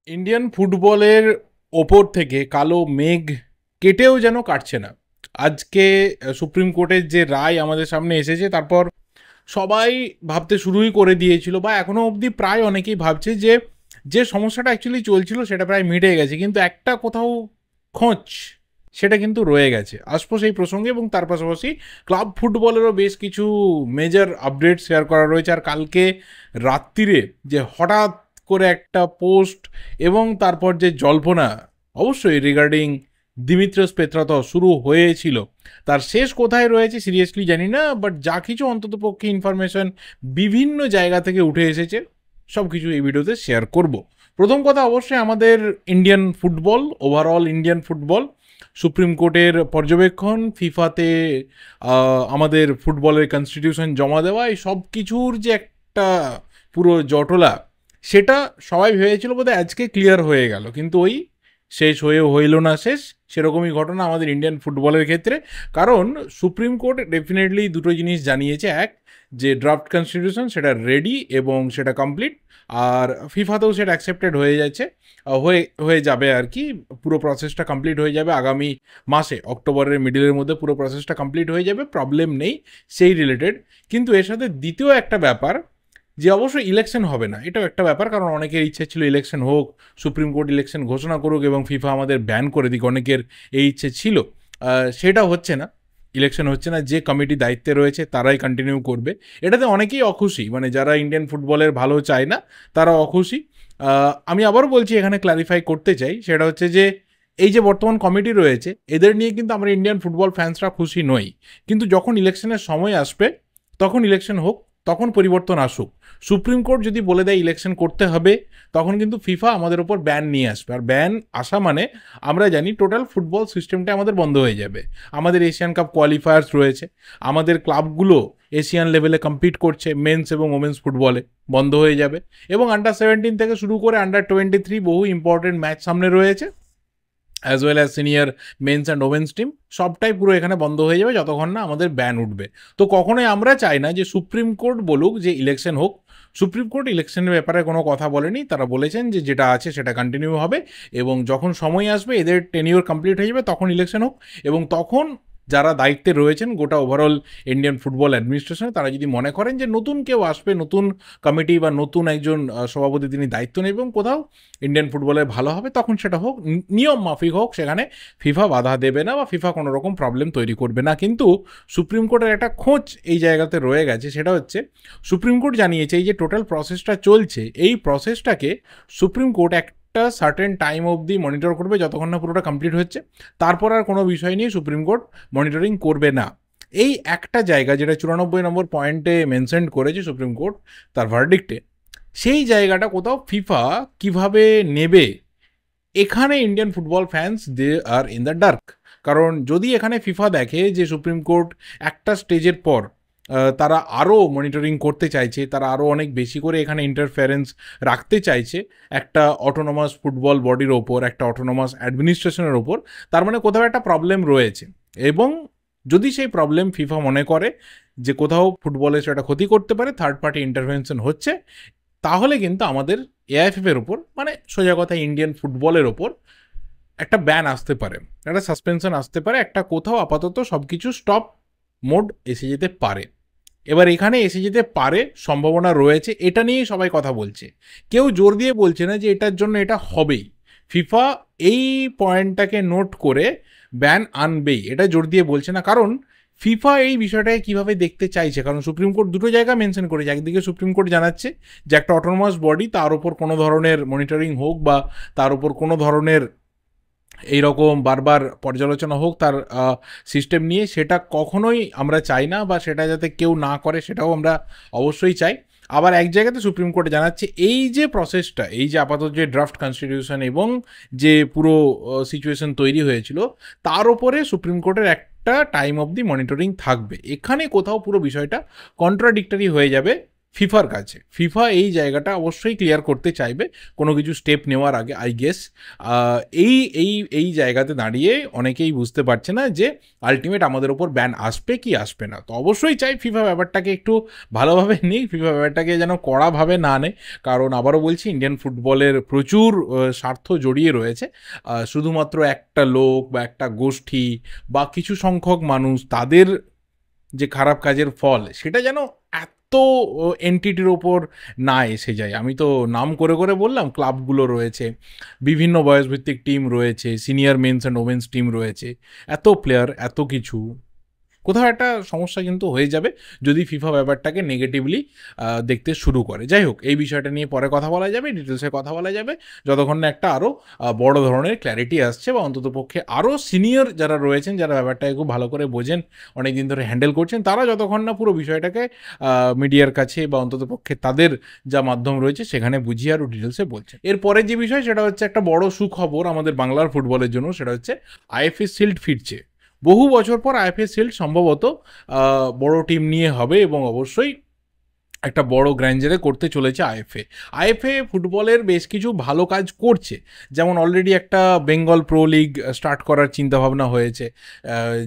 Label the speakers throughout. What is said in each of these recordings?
Speaker 1: Indian ফুটবলের ওপর থেকে কালো মেঘ কেটেও যেন কাটছে না। আজকে সুপ্রিম কোর্টের যে রায় আমাদের সামনে এসেছে, তারপর সবাই ভাবতে শুরুই করে দিয়েছিল, বা এখনো অবধি প্রায় অনেকেই ভাবছে যে যে সমস্যাটা অ্যাকচুয়ালি চলছিল সেটা প্রায় মিটে গেছে, কিন্তু একটা কোথাও খোঁচ সেটা কিন্তু রয়ে গেছে। আসবো সেই প্রসঙ্গে, এবং তার পাশাপাশি ক্লাব ফুটবলেরও বেশ কিছু মেজর আপডেট শেয়ার করা রয়েছে। আর কালকে রাত্রিরে যে হঠাৎ করে একটা পোস্ট এবং তারপর যে জল্পনা অবশ্যই রিগার্ডিং দিমিত্রিওস পেত্রাতস শুরু হয়েছিল, তার শেষ কোথায় রয়েছে সিরিয়াসলি জানি না, বাট যা কিছু অন্ততপক্ষে ইনফরমেশন বিভিন্ন জায়গা থেকে উঠে এসেছে সব কিছু এই ভিডিওতে শেয়ার করব। প্রথম কথা অবশ্যই আমাদের Indian football, overall Indian football, supreme কোর্টের পর্যবেক্ষণ, ফিফাতে আমাদের ফুটবলের কনস্টিটিউশন জমা দেওয়া, এই সব কিছুর যে একটা পুরো জটলা, সেটা সবাই ভেবেছিল বোধহয় আজকে ক্লিয়ার হয়ে গেল, কিন্তু ওই শেষ হয়ে হইল না শেষ। সেরকমই ঘটনা আমাদের ইন্ডিয়ান ফুটবলের ক্ষেত্রে। কারণ সুপ্রিম কোর্ট ডেফিনেটলি দুটো জিনিস জানিয়েছে। এক, যে ড্রাফট কনস্টিটিউশন সেটা রেডি এবং সেটা কমপ্লিট, আর ফিফাতেও সেটা অ্যাকসেপ্টেড হয়ে যাচ্ছে, হয়ে হয়ে যাবে আর কি। পুরো প্রসেসটা কমপ্লিট হয়ে যাবে আগামী মাসে, অক্টোবরের মিডিলের মধ্যে পুরো প্রসেসটা কমপ্লিট হয়ে যাবে, প্রবলেম নেই সেই রিলেটেড। কিন্তু এর সাথে দ্বিতীয় একটা ব্যাপার, যে অবশ্যই ইলেকশন হবে না, এটাও একটা ব্যাপার, কারণ অনেকের ইচ্ছে ছিল ইলেকশন হোক, সুপ্রিম কোর্ট ইলেকশন ঘোষণা করুক এবং ফিফা আমাদের ব্যান করে দিক, অনেকের এই ইচ্ছে ছিল। সেটা হচ্ছে না, ইলেকশন হচ্ছে না, যে কমিটি দায়িত্বে রয়েছে তারাই কন্টিনিউ করবে। এটাতে অনেকেই অখুশি, মানে যারা ইন্ডিয়ান ফুটবলের ভালো চায় না তারা অখুশি। আমি আবারও বলছি, এখানে ক্ল্যারিফাই করতে চাই, সেটা হচ্ছে যে এই যে বর্তমান কমিটি রয়েছে এদের নিয়ে কিন্তু আমরা ইন্ডিয়ান ফুটবল ফ্যান্সরা খুশি নই। কিন্তু যখন ইলেকশনের সময় আসবে তখন ইলেকশন হোক, তখন পরিবর্তন আসুক। সুপ্রিম কোর্ট যদি বলে দেয় ইলেকশন করতে হবে, তখন কিন্তু ফিফা আমাদের ওপর ব্যান নিয়ে আসবে। আর ব্যান আসা মানে আমরা জানি টোটাল ফুটবল সিস্টেমটা আমাদের বন্ধ হয়ে যাবে। আমাদের এশিয়ান কাপ কোয়ালিফায়ার্স রয়েছে, আমাদের ক্লাবগুলো এশিয়ান লেভেলে কম্পিট করছে মেন্স এবং ওমেন্স ফুটবলে, বন্ধ হয়ে যাবে। এবং আন্ডার 17 থেকে শুরু করে আন্ডার 23 বহু ইম্পর্টেন্ট ম্যাচ সামনে রয়েছে, as well as senior men's and women's team, সবটাই পুরো এখানে বন্ধ হয়ে যাবে যতক্ষণ না আমাদের ব্যান উঠবে। তো কখনোই আমরা চাই না যে সুপ্রিম কোর্ট বলুক যে ইলেকশন হোক। সুপ্রিম কোর্ট ইলেকশনের ব্যাপারে কোনো কথা বলেনি, তারা বলেছেন যে যেটা আছে সেটা কন্টিনিউ হবে, এবং যখন সময় আসবে এদের টেনিওর কমপ্লিট হয়ে যাবে তখন ইলেকশন হোক। এবং তখন যারা দায়িত্বে রয়েছেন গোটা ওভারঅল ইন্ডিয়ান ফুটবল অ্যাডমিনিস্ট্রেশনে, তারা যদি মনে করেন যে নতুন কেউ আসবে, নতুন কমিটি বা নতুন একজন সভাপতি তিনি দায়িত্ব নেবেন কোথাও, ইন্ডিয়ান ফুটবলে ভালো হবে, তখন সেটা হোক, নিয়ম মাফিক হোক, সেখানে ফিফা বাধা দেবে না বা ফিফা কোনো রকম প্রবলেম তৈরি করবে না। কিন্তু সুপ্রিম কোর্টের একটা খোঁজ এই জায়গাতে রয়ে গেছে, সেটা হচ্ছে সুপ্রিম কোর্ট জানিয়েছে এই যে টোটাল প্রসেসটা চলছে, এই প্রসেসটাকে সুপ্রিম কোর্ট একটা সার্টেন টাইম অবধি মনিটর করবে, যতক্ষণ না পুরোটা কমপ্লিট হচ্ছে। তারপর আর কোনো বিষয় নিয়ে সুপ্রিম কোর্ট মনিটরিং করবে না। এই একটা জায়গা যেটা 94 নম্বর পয়েন্টে মেনশন করেছে সুপ্রিম কোর্ট তার ভার্ডিক্টে, সেই জায়গাটা কোথাও ফিফা কিভাবে নেবে, এখানে Indian football fans they are in the dark. কারণ যদি এখানে ফিফা দেখে যে সুপ্রিম কোর্ট একটা স্টেজের পর তারা আরও মনিটরিং করতে চাইছে, তারা আরও অনেক বেশি করে এখানে ইন্টারফারেন্স রাখতে চাইছে একটা অটোনোমাস ফুটবল বডির ওপর, একটা অটোনোমাস অ্যাডমিনিস্ট্রেশনের ওপর, তার মানে কোথাও একটা প্রবলেম রয়েছে। এবং যদি সেই প্রবলেম ফিফা মনে করে যে কোথাও ফুটবলে সেটা ক্ষতি করতে পারে, থার্ড পার্টি ইন্টারভেনশন হচ্ছে, তাহলে কিন্তু আমাদের এআইএফএফ এর ওপর, মানে সোজা কথা ইন্ডিয়ান ফুটবলের ওপর একটা ব্যান আসতে পারে, একটা সাসপেনশন আসতে পারে, একটা কোথাও আপাতত সব কিছু স্টপ মোড এসে যেতে পারে। এবার এখানে এসে যেতে পারে, সম্ভাবনা রয়েছে, এটা নিয়েই সবাই কথা বলছে। কেউ জোর দিয়ে বলছে না যে এটার জন্য এটা হবেই, ফিফা এই পয়েন্টটাকে নোট করে ব্যান আনবেই, এটা জোর দিয়ে বলছে না। কারণ ফিফা এই বিষয়টাকে কিভাবে দেখতে চাইছে, কারণ সুপ্রিম কোর্ট দুটো জায়গা মেনশন করেছে। একদিকে সুপ্রিম কোর্ট জানাচ্ছে যে একটা অটোনোমাস বডি, তার উপর কোনো ধরনের মনিটরিং হোক বা তার উপর কোনো ধরনের এইরকম বারবার পর্যালোচনা হোক তার সিস্টেম নিয়ে, সেটা কখনোই আমরা চাই না, বা সেটা যাতে কেউ না করে সেটাও আমরা অবশ্যই চাই। আবার এক জায়গাতে সুপ্রিম কোর্টে জানাচ্ছে এই যে প্রসেসটা, এই যে আপাতত যে ড্রাফট কনস্টিটিউশন এবং যে পুরো সিচুয়েশন তৈরি হয়েছিল, তার ওপরে সুপ্রিম কোর্টের একটা টাইম অব দি মনিটরিং থাকবে। এখানে কোথাও পুরো বিষয়টা কন্ট্রাডিক্টরি হয়ে যাবে ফিফার কাছে। ফিফা এই জায়গাটা অবশ্যই ক্লিয়ার করতে চাইবে কোনো কিছু স্টেপ নেওয়ার আগে, আই গেস। এই এই এই জায়গাতে দাঁড়িয়ে অনেকেই বুঝতে পারছে না যে আলটিমেট আমাদের ওপর ব্যান আসবে কি আসবে না। তো অবশ্যই চাই ফিফা ব্যাপারটাকে একটু ভালোভাবে নিই, ফিফা ব্যাপারটাকে যেন কড়াভাবে না নেয়, কারণ আবারও বলছি ইন্ডিয়ান ফুটবলের প্রচুর স্বার্থ জড়িয়ে রয়েছে। শুধুমাত্র একটা লোক বা একটা গোষ্ঠী বা কিছু সংখ্যক মানুষ তাদের যে খারাপ কাজের ফল সেটা যেন এত এন্টিটির ওপর না এসে যায়। আমি তো নাম করে করে বললাম, ক্লাবগুলো রয়েছে, বিভিন্ন বয়সভিত্তিক টিম রয়েছে, senior men's and women's team রয়েছে, এত প্লেয়ার, এত কিছু, কোথাও একটা সমস্যা কিন্তু হয়ে যাবে যদি ফিফা ব্যাপারটাকে নেগেটিভলি দেখতে শুরু করে। যাই হোক, এই বিষয়টা নিয়ে পরে কথা বলা যাবে, ডিটেলসে কথা বলা যাবে, যতক্ষণ না একটা আরও বড় ধরনের ক্ল্যারিটি আসছে, বা অন্ততপক্ষে আরও সিনিয়র যারা রয়েছেন, যারা ব্যাপারটাকে খুব ভালো করে বোঝেন, অনেক দিন ধরে হ্যান্ডেল করছেন, তারা যতক্ষণ না পুরো বিষয়টাকে মিডিয়ার কাছে বা অন্ততপক্ষে তাদের যা মাধ্যম রয়েছে সেখানে বুঝিয়ে আরও ডিটেলসে বলছেন। এরপরে যে বিষয় সেটা হচ্ছে একটা বড় সুখবর আমাদের বাংলার ফুটবলের জন্য, সেটা হচ্ছে আইএফএ শিল্ড ফিরছে। বহু বছর পর আইএফএ শিল্ড সম্ভবত বড় টিম নিয়ে হবে, এবং অবশ্যই একটা বড় গ্র্যান্ডারে করতে চলেছে আইএফএ। আইএফএ ফুটবলের বেশ কিছু ভালো কাজ করছে, যেমন অলরেডি একটা বেঙ্গল প্রো লিগ স্টার্ট করার চিন্তাভাবনা হয়েছে,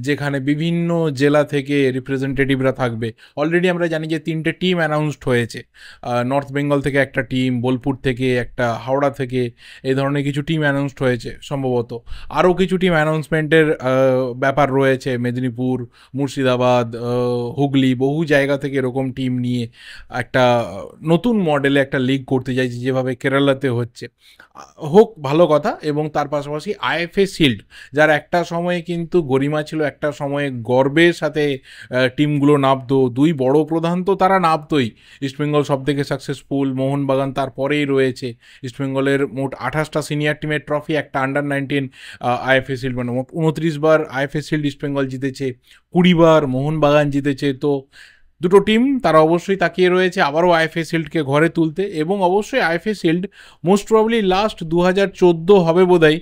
Speaker 1: যেখানে বিভিন্ন জেলা থেকে রিপ্রেজেন্টেটিভরা থাকবে। অলরেডি আমরা জানি যে 3টে টিম অ্যানাউন্সড হয়েছে, নর্থ বেঙ্গল থেকে একটা টিম, বোলপুর থেকে একটা, হাওড়া থেকে, এই ধরনের কিছু টিম অ্যানাউন্সড হয়েছে সম্ভবত। আরও কিছু টিম অ্যানাউন্সমেন্টের ব্যাপার রয়েছে, মেদিনীপুর, মুর্শিদাবাদ, হুগলি, বহু জায়গা থেকে এরকম টিম নিয়ে একটা নতুন মডেলে একটা লিগ করতে চাইছে, যেভাবে কেরালাতে হচ্ছে। হোক, ভালো কথা। এবং তার পাশাপাশি আইএফএ শিল্ড, যার একটা সময়ে কিন্তু গরিমা ছিল, একটা সময়ে গর্বের সাথে টিমগুলো নামতো, দুই বড় প্রধান তো তারা নামতোই। ইস্টবেঙ্গল সব থেকে সাকসেসফুল, মোহনবাগান তারপরেই রয়েছে। ইস্টবেঙ্গলের মোট 28টা সিনিয়র টিমের ট্রফি, একটা আন্ডার-19 আইএফএ শিল্ড, মানে মোট 29 বার আইএফএ শিল্ড ইস্টবেঙ্গল জিতেছে, 20 বার মোহনবাগান জিতেছে। তো দুটো টিম তারা অবশ্যই তাকিয়ে রয়েছে আবারও আইএফএ শিল্ডকে ঘরে তুলতে, এবং অবশ্যই IFA shield most probably last 2014 হবে বোধহয়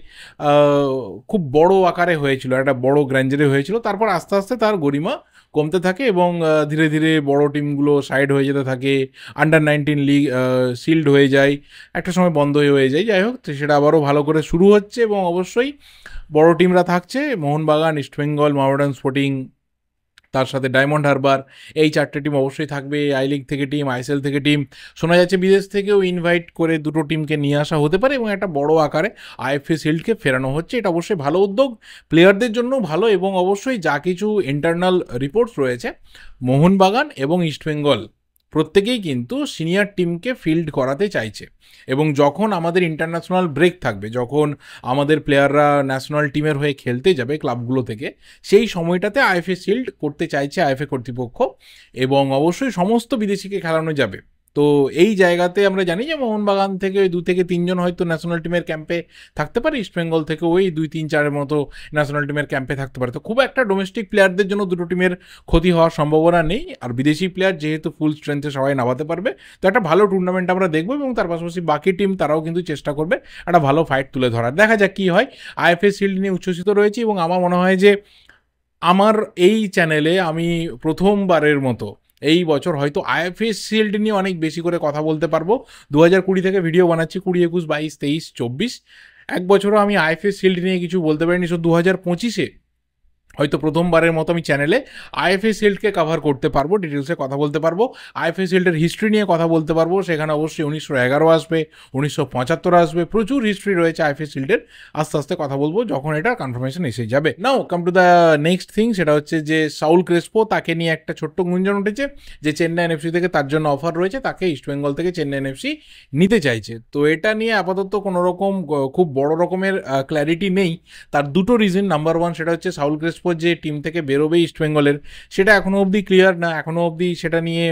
Speaker 1: খুব বড় আকারে হয়েছিল, একটা বড় গ্র্যান্ডারে হয়েছিল। তারপর আস্তে আস্তে তার গরিমা কমতে থাকে, এবং ধীরে ধীরে বড় টিমগুলো সাইড হয়ে যেতে থাকে, আন্ডার-19 লিগ শিল্ড হয়ে যায়, একটা সময় বন্ধ হয়ে যায়। যাই হোক, তো সেটা আবারও ভালো করে শুরু হচ্ছে, এবং অবশ্যই বড় টিমরা থাকছে, মোহনবাগান, ইস্টবেঙ্গল, মোহামেডান স্পোর্টিং, তার সাথে ডায়মন্ড হারবার, এই 4টে টিম অবশ্যই থাকবে। আই লিগ থেকে টিম, আইএসএল থেকে টিম, শোনা যাচ্ছে বিদেশ থেকেও ইনভাইট করে দুটো টিমকে নিয়ে আসা হতে পারে, এবং একটা বড় আকারে আইএফএ শিল্ডকে ফেরানো হচ্ছে। এটা অবশ্যই ভালো উদ্যোগ, প্লেয়ারদের জন্য ভালো, এবং অবশ্যই যা কিছু ইন্টারনাল রিপোর্টস রয়েছে, মোহনবাগান এবং ইস্টবেঙ্গল প্রত্যেকেই কিন্তু সিনিয়র টিমকে ফিল্ড করাতে চাইছে। এবং যখন আমাদের ইন্টারন্যাশনাল ব্রেক থাকবে, যখন আমাদের প্লেয়াররা ন্যাশনাল টিমের হয়ে খেলতে যাবে ক্লাবগুলো থেকে, সেই সময়টাতে আইএফএ শিল্ড করতে চাইছে আইএফএ কর্তৃপক্ষ, এবং অবশ্যই সমস্ত বিদেশিকে খেলানো যাবে। তো এই জায়গাতে আমরা জানি যে মোহনবাগান থেকে ওই 2 থেকে 3 জন হয়তো ন্যাশনাল টিমের ক্যাম্পে থাকতে পারে, ইস্টবেঙ্গল থেকে ওই 2-3-4 মতো ন্যাশনাল টিমের ক্যাম্পে থাকতে পারে। তো খুব একটা ডোমেস্টিক প্লেয়ারদের জন্য দুটো টিমের ক্ষতি হওয়ার সম্ভাবনা নেই, আর বিদেশি প্লেয়ার যেহেতু ফুল স্ট্রেংথে সবাই নামাতে পারবে, তো একটা ভালো টুর্নামেন্ট আমরা দেখবো। এবং তার পাশাপাশি বাকি টিম তারাও কিন্তু চেষ্টা করবে একটা ভালো ফাইট তুলে ধরার। দেখা যাক কী হয়। আইএফএ শিল্ড নিয়ে উচ্ছ্বসিত রয়েছে, এবং আমার মনে হয় যে আমার এই চ্যানেলে আমি প্রথমবারের মতো এই বছর হয়তো আইএফএ শিল্ড নিয়ে অনেক বেশি করে কথা বলতে পারবো। 2020 থেকে ভিডিও বানাচ্ছি, 20, 21, 22, 23, 24, এক বছরও আমি আইএফএ শিল্ড নিয়ে কিছু বলতে পারিনি। সো 2025-এ হয়তো প্রথমবারের মতো আমি চ্যানেলে আইএফএ শিল্ডকে কভার করতে পারবো, ডিটেলসে কথা বলতে পারবো, আইএফএ শিল্ডের হিস্ট্রি নিয়ে কথা বলতে পারবো। সেখানে অবশ্যই 1911 আসবে, 1975 আসবে, প্রচুর হিস্ট্রি রয়েছে আইএফএ শিল্ডের। আস্তে আস্তে কথা বলবো যখন এটা কনফার্মেশন এসে যাবে। Now come to the next thing, সেটা হচ্ছে যে সাউল ক্রেসপো, তাকে নিয়ে একটা ছোট্ট গুঞ্জন উঠেছে যে চেন্নাই এনএফসি থেকে তার জন্য অফার রয়েছে, তাকে ইস্টবেঙ্গল থেকে চেন্নাই এনএফসি নিতে চাইছে। তো এটা নিয়ে আপাতত কোনো রকম খুব বড় রকমের ক্ল্যারিটি নেই। তার দুটো রিজন, নাম্বার 1 সেটা হচ্ছে সাউল ক্রেসপো যে টিম থেকে বেরোবে ইস্টবেঙ্গলের, সেটা এখনও অবধি ক্লিয়ার না। এখনও অবধি সেটা নিয়ে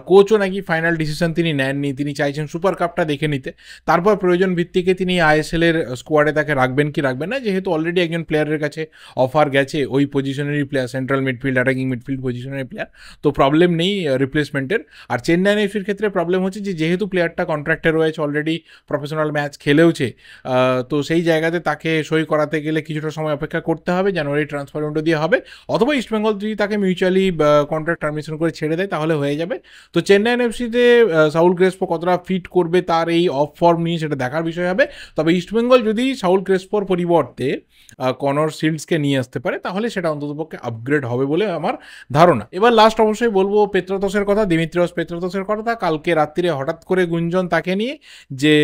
Speaker 1: কোচও নাকি ফাইনাল ডিসিশন তিনি নেননি। তিনি চাইছেন সুপার কাপটা দেখে নিতে, তারপর প্রয়োজন ভিত্তিকে তিনি আইএসএল-এর স্কোয়াডে তাকে রাখবেন কি রাখবেন না, যেহেতু অলরেডি একজন প্লেয়ারের কাছে অফার গেছে ওই পজিশনেরই player, central midfield, attacking midfield পজিশনের প্লেয়ার, তো প্রবলেম নেই রিপ্লেসমেন্টের। আর চেন্নাই এনএফসির ক্ষেত্রে প্রবলেম হচ্ছে যে যেহেতু প্লেয়ারটা কন্ট্রাক্টে রয়েছে, অলরেডি প্রফেশনাল ম্যাচ খেলেওছে, তো সেই জায়গাতে তাকে সই করাতে গেলে কিছুটা সময় অপেক্ষা করতে হবে। জানুয়ারি ট্রান্সফার পয়েন্ট দিয়ে হবে, অথবা ইস্টবেঙ্গল যদি তাকে মিউচুয়ালি কন্ট্রাক্ট টার্মিনেশন করে ছেড়ে দেয় তাহলে হয়ে যাবে। তো চেন্নাইন এফসিতে সাউল ক্রেসপো কতটা ফিট করবে তার এই অফ ফর্ম নিয়ে সেটা দেখার বিষয় হবে। তবে ইস্টবেঙ্গল যদি সাউল ক্রেসপোর পরিবর্তে কনর সিল্ডসকে নিয়ে আসতে পারে তাহলে সেটা অন্ততপক্ষে আপগ্রেড হবে বলে আমার ধারণা। এবার লাস্ট অবশ্যই বলবো পেত্রাতসের কথা, দিমিত্রিয়স পেত্রাতসের কথা। কালকে রাত্রিরে হঠাৎ করে গুঞ্জন তাকে নিয়ে যে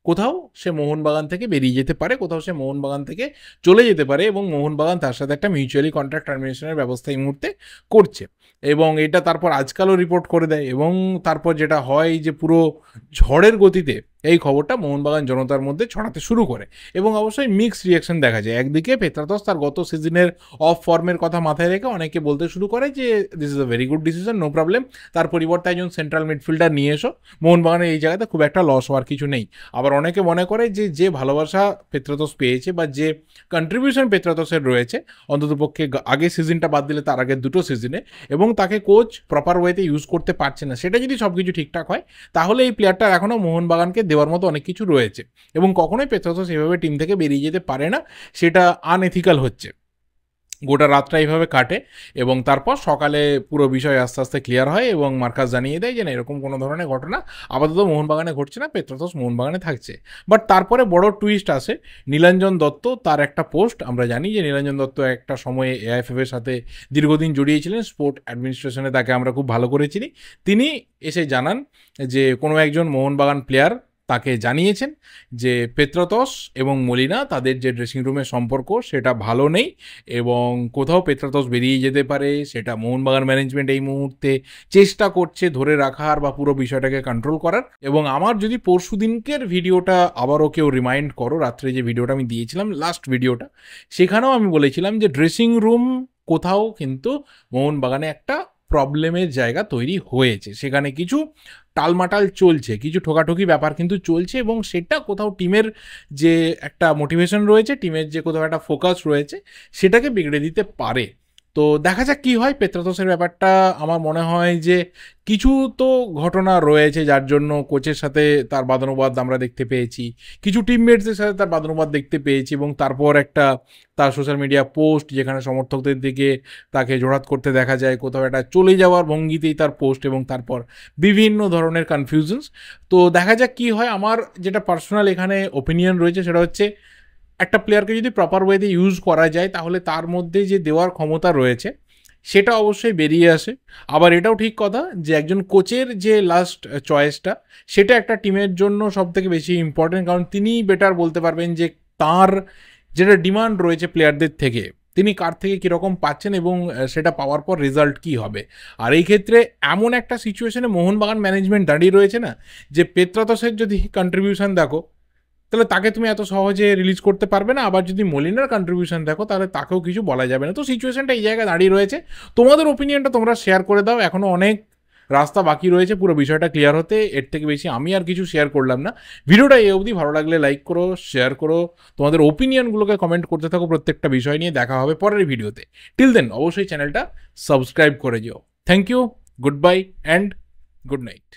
Speaker 1: কোথাও সে মোহনবাগান থেকে বেরিয়ে যেতে পারে, কোথাও সে মোহনবাগান থেকে চলে যেতে পারে, এবং মোহনবাগান তার সাথে একটা মিউচুয়ালি কন্ট্রাক্ট টার্মিনেশনের ব্যবস্থা এই মুহূর্তে করছে। এবং এটা তারপর আজকালও রিপোর্ট করে দেয়, এবং তারপর যেটা হয় যে পুরো ঝড়ের গতিতে এই খবরটা মোহনবাগান জনতার মধ্যে ছড়াতে শুরু করে, এবং অবশ্যই মিক্সড রিয়াকশন দেখা যায়। একদিকে পেত্রাতস তার গত সিজনের অফ ফর্মের কথা মাথায় রেখে অনেকে বলতে শুরু করে যে this is a very good decision, no problem, তার পরিবর্তে একজন সেন্ট্রাল মিডফিল্ডার নিয়ে এসো, মোহনবাগানের এই জায়গাতে খুব একটা লস হওয়ার কিছু নেই। আবার অনেকে মনে করে যে ভালোবাসা পেত্রাতস পেয়েছে বা যে কন্ট্রিবিউশন পেত্রাতসের রয়েছে অন্ততপক্ষে আগের সিজনটা বাদ দিলে তার আগের দুটো সিজনে, এবং তাকে কোচ প্রপার ওয়েতে ইউজ করতে পারছে না, সেটা যদি সব কিছু ঠিকঠাক হয় তাহলে এই প্লেয়ারটার এখনও মোহনবাগানকে দেওয়ার মতো অনেক কিছু রয়েছে, এবং কখনোই পেত্রাতস এভাবে টিম থেকে বেরিয়ে যেতে পারে না, সেটা আনএথিক্যাল হচ্ছে। গোটা রাতটা এইভাবে কাটে এবং তারপর সকালে পুরো বিষয় আস্তে আস্তে ক্লিয়ার হয় এবং মার্কাস জানিয়ে দেয় যে না, এরকম কোনো ধরনের ঘটনা আপাতত মোহনবাগানে ঘটছে না, পেত্রাতস মোহনবাগানে থাকছে। বাট তারপরে বড় টুইস্ট আসে, নীলাঞ্জন দত্ত তার একটা পোস্ট, আমরা জানি যে নীলাঞ্জন দত্ত একটা সময়ে এআইএফএফ এর সাথে দীর্ঘদিন জড়িয়েছিলেন, স্পোর্ট অ্যাডমিনিস্ট্রেশনে তাকে আমরা খুব ভালো করে চিনি। তিনি এসে জানান যে কোনো একজন মোহনবাগান প্লেয়ার তাকে জানিয়েছেন যে পেত্রাতস এবং মলিনা তাদের যে ড্রেসিং রুমের সম্পর্ক সেটা ভালো নেই, এবং কোথাও পেত্রাতস বেরিয়ে যেতে পারে, সেটা মোহনবাগান ম্যানেজমেন্ট এই মুহূর্তে চেষ্টা করছে ধরে রাখার বা পুরো বিষয়টাকে কন্ট্রোল করার। এবং আমার যদি পরশু দিনকের ভিডিওটা আবারও কেউ রিমাইন্ড করো, রাত্রে যে ভিডিওটা আমি দিয়েছিলাম লাস্ট ভিডিওটা, সেখানেও আমি বলেছিলাম যে ড্রেসিং রুম কোথাও কিন্তু মোহনবাগানে একটা প্রবলেমের জায়গা তৈরি হয়েছে, সেখানে কিছু টালমাটাল চলছে, কিছু ঠোকাঠুকি ব্যাপার কিন্তু চলছে, এবং সেটা কোথাও টিমের যে একটা মোটিভেশন রয়েছে, টিমের যে কোথাও একটা ফোকাস রয়েছে, সেটাকে বিগড়ে দিতে পারে। তো দেখা যাক কী হয় পেত্রাতসের ব্যাপারটা। আমার মনে হয় যে কিছু তো ঘটনা রয়েছে যার জন্য কোচের সাথে তার বাদানুবাদ আমরা দেখতে পেয়েছি, কিছু টিমমেটসদের সাথে তার বাদানুবাদ দেখতে পেয়েছি, এবং তারপর একটা তার সোশ্যাল মিডিয়া পোস্ট যেখানে সমর্থকদের দিকে তাকে জোড়াত করতে দেখা যায়, কোথাও একটা চলে যাওয়ার ভঙ্গিতেই তার পোস্ট, এবং তারপর বিভিন্ন ধরনের কনফিউশনস। তো দেখা যাক কী হয়। আমার যেটা পার্সোনাল এখানে ওপিনিয়ন রয়েছে সেটা হচ্ছে একটা প্লেয়ারকে যদি প্রপার ওয়েতে ইউজ করা যায় তাহলে তার মধ্যে যে দেওয়ার ক্ষমতা রয়েছে সেটা অবশ্যই বেরিয়ে আসে। আবার এটাও ঠিক কথা যে একজন কোচের যে লাস্ট চয়েসটা সেটা একটা টিমের জন্য সবথেকে বেশি ইম্পর্টেন্ট, কারণ তিনিই বেটার বলতে পারবেন যে তার যেটা ডিমান্ড রয়েছে প্লেয়ারদের থেকে, তিনি কার থেকে কীরকম পাচ্ছেন এবং সেটা পাওয়ার পর রেজাল্ট কী হবে। আর এই ক্ষেত্রে এমন একটা সিচুয়েশনে মোহনবাগান ম্যানেজমেন্ট দাঁড়িয়ে রয়েছে না, যে পেত্রাতসের যদি কন্ট্রিবিউশন দেখো তাহলে তাকে তুমি এত সহজে রিলিজ করতে পারবে না, আবার যদি মলিনার কন্ট্রিবিউশন দেখো তাহলে তাকেও কিছু বলা যাবে না। তো সিচুয়েশনটা এই জায়গায় দাঁড়িয়ে রয়েছে। তোমাদের ওপিনিয়নটা তোমরা শেয়ার করে দাও, এখনও অনেক রাস্তা বাকি রয়েছে পুরো বিষয়টা ক্লিয়ার হতে, এর থেকে বেশি আমি আর কিছু শেয়ার করলাম না। ভিডিওটা এই অবধি, ভালো লাগলে লাইক করো, শেয়ার করো, তোমাদের ওপিনিয়নগুলোকে কমেন্ট করতে থাকো প্রত্যেকটা বিষয় নিয়ে। দেখা হবে পরের ভিডিওতে। টিল দেন অবশ্যই চ্যানেলটা সাবস্ক্রাইব করে যেও। Thank you, goodbye and good night.